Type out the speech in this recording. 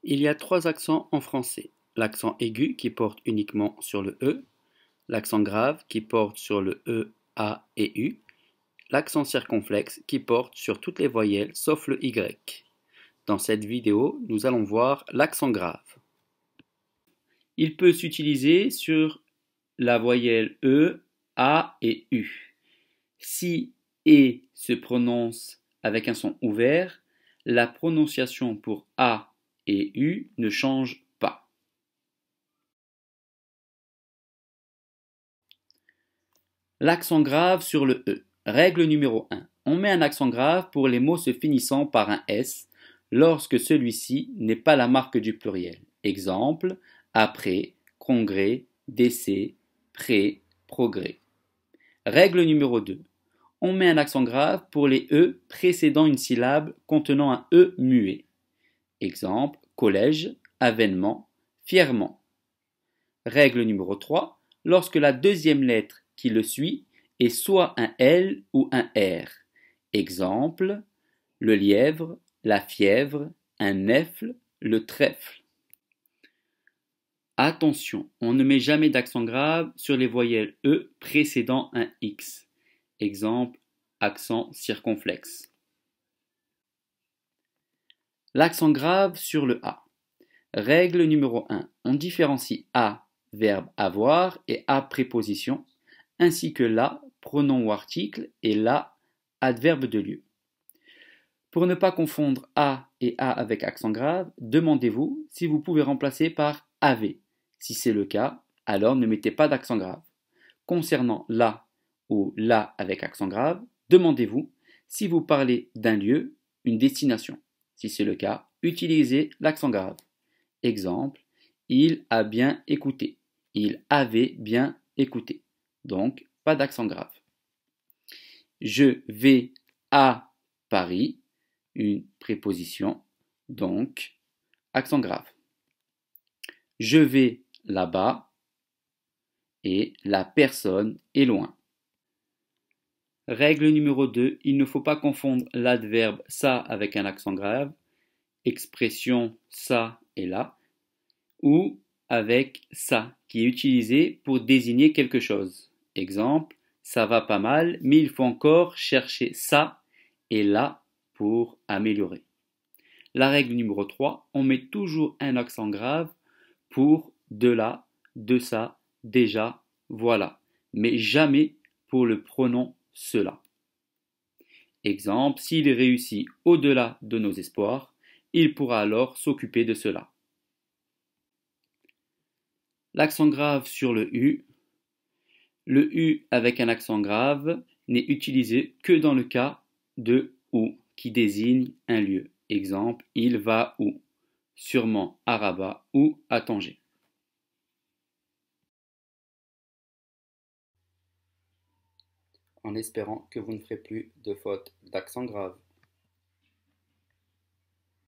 Il y a trois accents en français: l'accent aigu qui porte uniquement sur le E, l'accent grave qui porte sur le E, A et U, l'accent circonflexe qui porte sur toutes les voyelles sauf le Y. Dans cette vidéo, nous allons voir l'accent grave. Il peut s'utiliser sur la voyelle E, A et U. Si E se prononce avec un son ouvert, la prononciation pour A et U ne change pas. L'accent grave sur le E. Règle numéro 1. On met un accent grave pour les mots se finissant par un S lorsque celui-ci n'est pas la marque du pluriel. Exemple, après, congrès, décès, prêt, progrès. Règle numéro 2. On met un accent grave pour les E précédant une syllabe contenant un E muet. Exemple, collège, avènement, fièrement. Règle numéro 3. Lorsque la deuxième lettre qui le suit est soit un L ou un R. Exemple, le lièvre, la fièvre, un nèfle, le trèfle. Attention, on ne met jamais d'accent grave sur les voyelles E précédant un X. Exemple, accent circonflexe. L'accent grave sur le A. Règle numéro 1. On différencie A, verbe avoir, et A, préposition, ainsi que la, pronom ou article, et la, adverbe de lieu. Pour ne pas confondre A et A avec accent grave, demandez-vous si vous pouvez remplacer par avait. Si c'est le cas, alors ne mettez pas d'accent grave. Concernant la ou la avec accent grave, demandez-vous si vous parlez d'un lieu, une destination. Si c'est le cas, utilisez l'accent grave. Exemple, il a bien écouté. Il avait bien écouté. Donc, pas d'accent grave. Je vais à Paris, une préposition, donc accent grave. Je vais là-bas et la personne est loin. Règle numéro 2, il ne faut pas confondre l'adverbe ça avec un accent grave, expression ça et là, ou avec ça qui est utilisé pour désigner quelque chose. Exemple, ça va pas mal, mais il faut encore chercher ça et là pour améliorer. La règle numéro 3, on met toujours un accent grave pour de là, de ça, déjà, voilà, mais jamais pour le pronom cela. Exemple, s'il réussit au-delà de nos espoirs, il pourra alors s'occuper de cela. L'accent grave sur le U. Le U avec un accent grave n'est utilisé que dans le cas de où, qui désigne un lieu. Exemple, il va où? Sûrement à Rabat ou à Tanger. En espérant que vous ne ferez plus de fautes d'accent grave.